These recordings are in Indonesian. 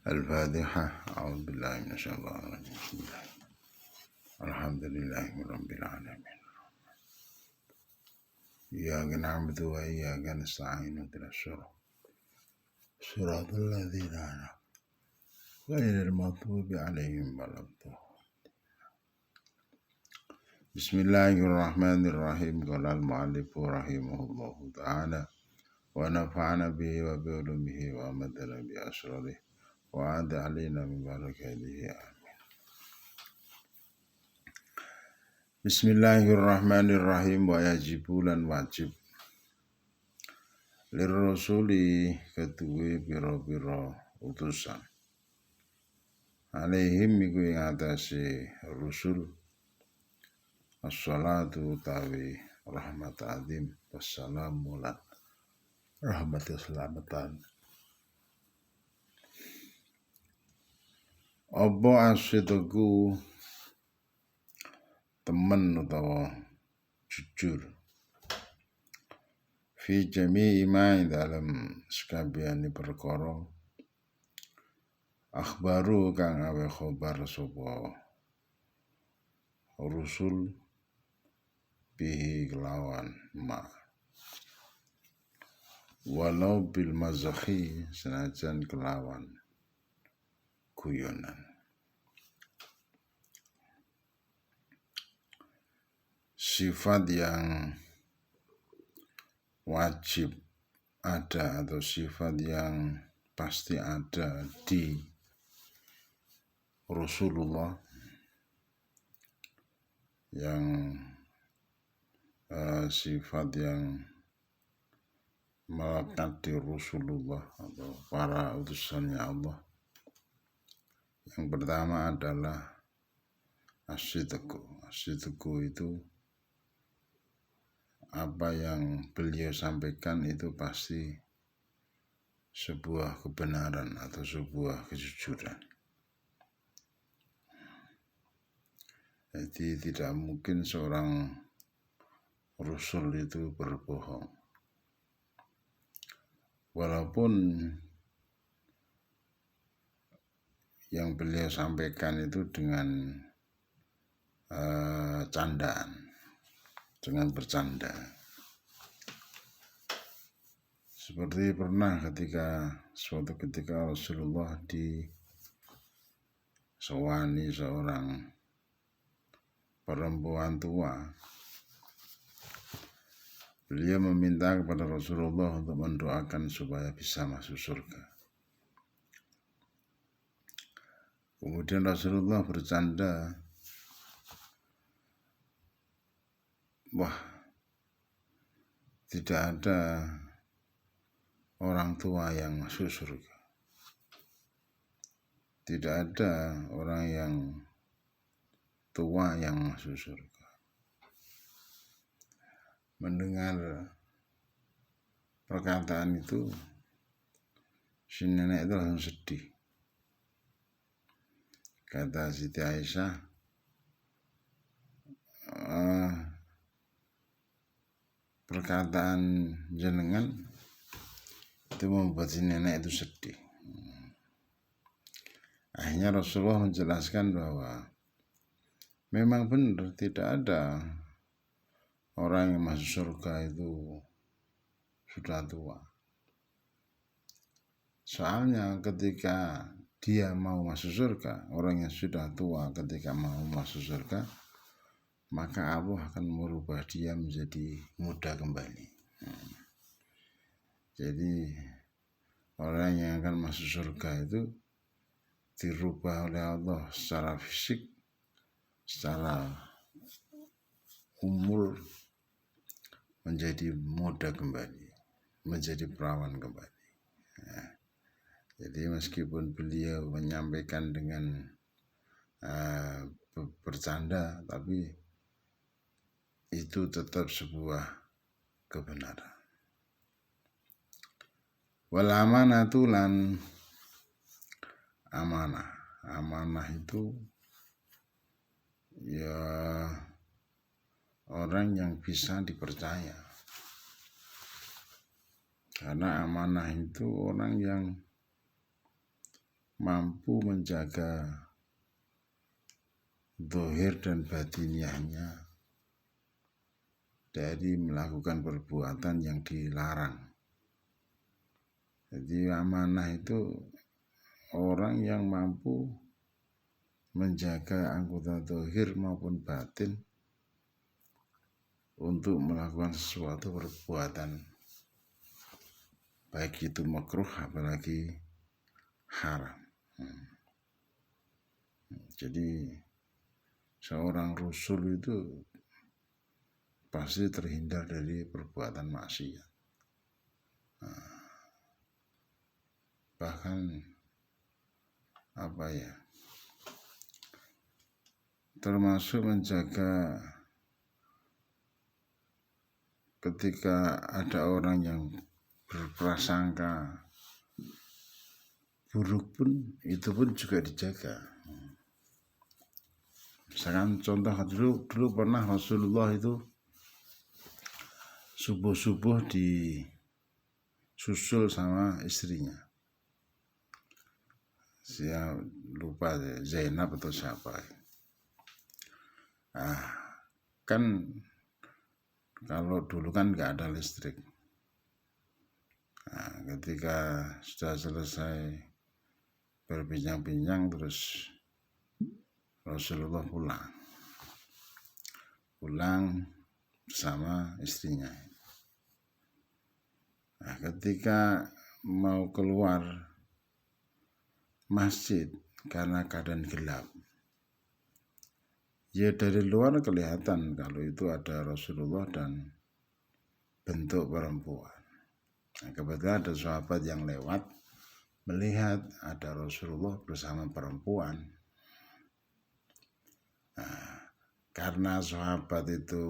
Al-Fatihah. A'udzubillahi minasyaitonir rajim. Bismillah. Alhamdulillahirabbil alamin. Iyyaka na'budu wa iyyaka nasta'in. Ihdinas siratal ladzina an'amta 'alaihim ghairil maghdubi 'alaihim waladdallin. Bismillahirrahmanirrahim. Qala al-mu'allifu rahimahullahu ta'ala wa nafa'ana bihi wa bi ulumihi wa amadana bi asrarihi wa ada alaina min barakatihi. Amin. Bismillahirrahmanirrahim. Wa yajibulan wajib lirrasuli ketuwe biro-biro utusan alaihim iku ing atase rusul as-salatu utawi rahmat azim wassalamu lan rahmat keselamatan. Apa asyidaku temen utawa jujur fi jami'i ma dalam sekabehane perkara akhbaru kang awe khobar sapa rusul bihi kelawan ma walau bil mazakhi senajan kelawan guyonan. Sifat yang wajib ada atau sifat yang pasti ada di Rasulullah yang sifat yang melekat di Rasulullah atau para utusannya Allah. Yang pertama adalah as-sidqu. As-sidqu itu apa yang beliau sampaikan itu pasti sebuah kebenaran atau sebuah kejujuran. Jadi tidak mungkin seorang Rasul itu berbohong. Walaupun yang beliau sampaikan itu dengan candaan, dengan bercanda. Seperti pernah suatu ketika Rasulullah disewani seorang perempuan tua. Beliau meminta kepada Rasulullah untuk mendoakan supaya bisa masuk surga. Kemudian Rasulullah bercanda, wah, tidak ada orang tua yang masuk surga. Tidak ada orang yang tua yang masuk surga. Mendengar perkataan itu, si nenek itu langsung sedih. Kata Siti Aisyah, perkataan jenengan itu membuat si nenek itu sedih. Akhirnya Rasulullah menjelaskan bahwa memang benar tidak ada orang yang masuk surga itu sudah tua. Soalnya ketika dia mau masuk surga, orang yang sudah tua ketika mau masuk surga, maka Allah akan merubah dia menjadi muda kembali. Jadi orang yang akan masuk surga itu dirubah oleh Allah secara fisik, secara umur menjadi muda kembali, menjadi perawan kembali. Jadi meskipun beliau menyampaikan dengan bercanda, tapi itu tetap sebuah kebenaran. Wal amanatu lan amanah. Amanah itu ya orang yang bisa dipercaya. Karena amanah itu orang yang mampu menjaga zahir dan batiniahnya dari melakukan perbuatan yang dilarang. Jadi amanah itu orang yang mampu menjaga anggota zahir maupun batin untuk melakukan sesuatu perbuatan, baik itu makruh apalagi haram. Jadi seorang rasul itu pasti terhindar dari perbuatan maksiat. Bahkan termasuk menjaga ketika ada orang yang berprasangka buruk pun itu pun juga dijaga. Misalkan contoh dulu pernah Rasulullah itu subuh-subuh disusul sama istrinya. Saya lupa Zainab atau siapa. Kan kalau dulu kan nggak ada listrik. Ketika sudah selesai berbincang-bincang terus Rasulullah pulang bersama istrinya. Ketika mau keluar masjid karena keadaan gelap, ya dari luar kelihatan kalau itu ada Rasulullah dan bentuk perempuan. Kebetulan ada sahabat yang lewat melihat ada Rasulullah bersama perempuan. Karena sahabat itu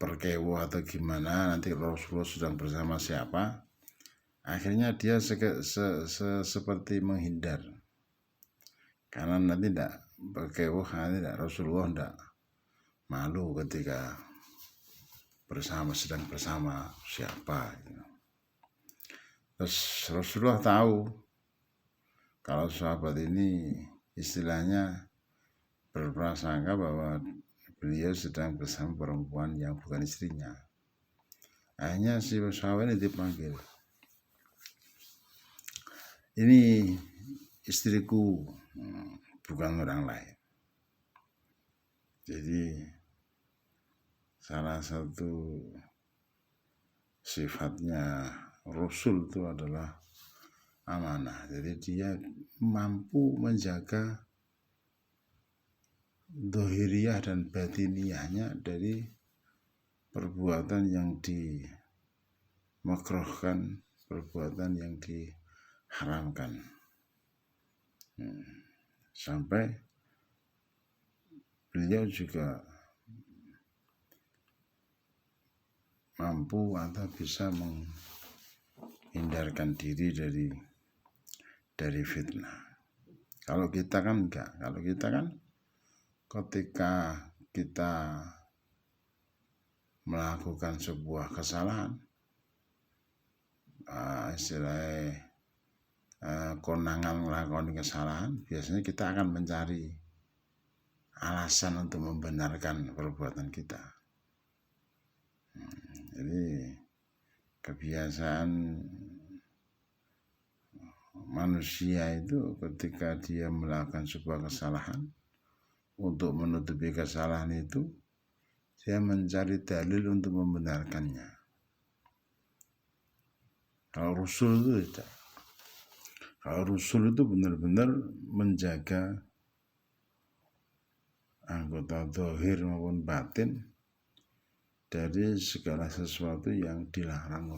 perkewo atau gimana, nanti Rasulullah sedang bersama siapa, akhirnya dia seperti menghindar. Karena nanti tidak perkewo, nanti tidak Rasulullah tidak malu ketika sedang bersama siapa. Terus Rasulullah tahu kalau sahabat ini istilahnya berprasangka bahwa beliau sedang bersama perempuan yang bukan istrinya. Akhirnya si sahabat ini dipanggil. Ini istriku, bukan orang lain. Jadi salah satu sifatnya Rasul itu adalah amanah. Jadi dia mampu menjaga zahiriyah dan batiniyahnya dari perbuatan yang dimakruhkan, perbuatan yang diharamkan. Sampai beliau juga mampu atau bisa menghindarkan diri dari fitnah. Kalau kita kan enggak. Kalau kita kan ketika kita melakukan sebuah kesalahan, istilahnya konangan melakukan kesalahan, biasanya kita akan mencari alasan untuk membenarkan perbuatan kita. Jadi kebiasaan manusia itu ketika dia melakukan sebuah kesalahan, untuk menutupi kesalahan itu dia mencari dalil untuk membenarkannya. Kalau Rasul itu tidak. Kalau Rasul itu benar-benar menjaga anggota zahir maupun batin dari segala sesuatu yang dilarang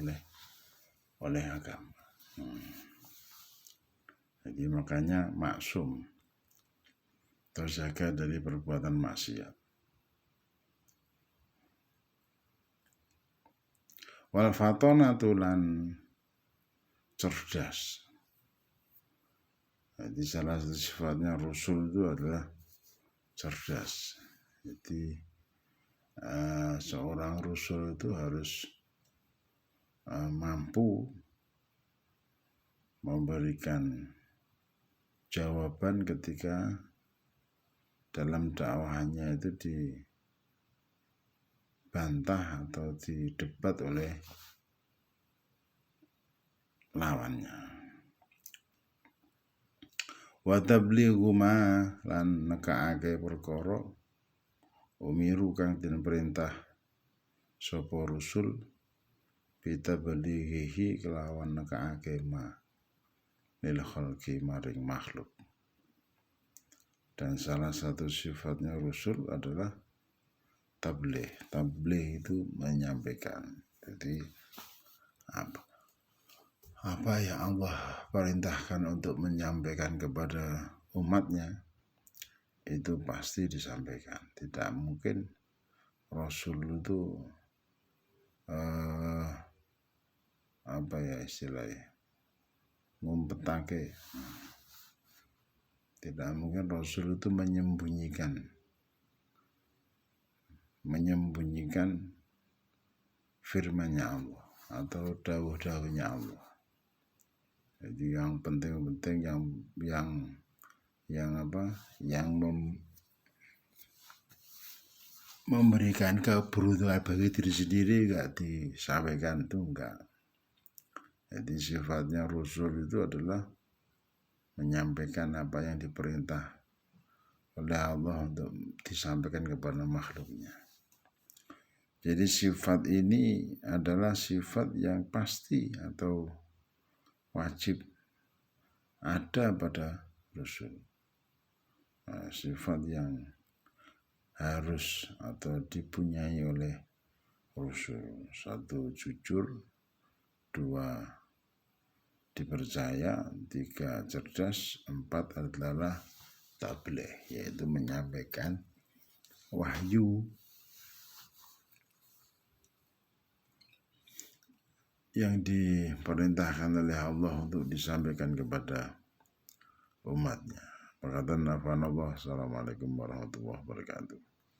oleh agama. Jadi makanya maksum, terjaga dari perbuatan maksiat. Wal fatonatu lan cerdas. Jadi salah satu sifatnya Rasul itu adalah cerdas. Jadi seorang Rasul itu harus mampu memberikan jawaban ketika dalam dakwahnya itu dibantah atau didebat oleh lawannya. Wa tablighu ma lan nekaake perkara umiru kang den perintah sapa rusul bitabalighi kelawan nekaake ma lil khalqi maring makhluk. Dan salah satu sifatnya Rasul adalah tabligh. Tabligh itu menyampaikan. Jadi apa yang Allah perintahkan untuk menyampaikan kepada umatnya itu pasti disampaikan. Tidak mungkin Rasul itu istilahnya ngumpetake. Tidak mungkin Rasul itu menyembunyikan firman-Nya Allah atau dawuh-dawuhnya Allah. Jadi yang penting-penting yang memberikan keberuntungan bagi diri sendiri enggak disampaikan, itu enggak. Jadi sifatnya Rasul itu adalah menyampaikan apa yang diperintah oleh Allah untuk disampaikan kepada makhluknya. Jadi sifat ini adalah sifat yang pasti atau wajib ada pada Rasul. Sifat yang harus atau dipunyai oleh Rasul. 1, jujur. 2, dipercaya. 3, cerdas. 4 adalah tabligh, yaitu menyampaikan wahyu yang diperintahkan oleh Allah untuk disampaikan kepada umatnya. Perkataan Allah. Assalamualaikum warahmatullahi wabarakatuh.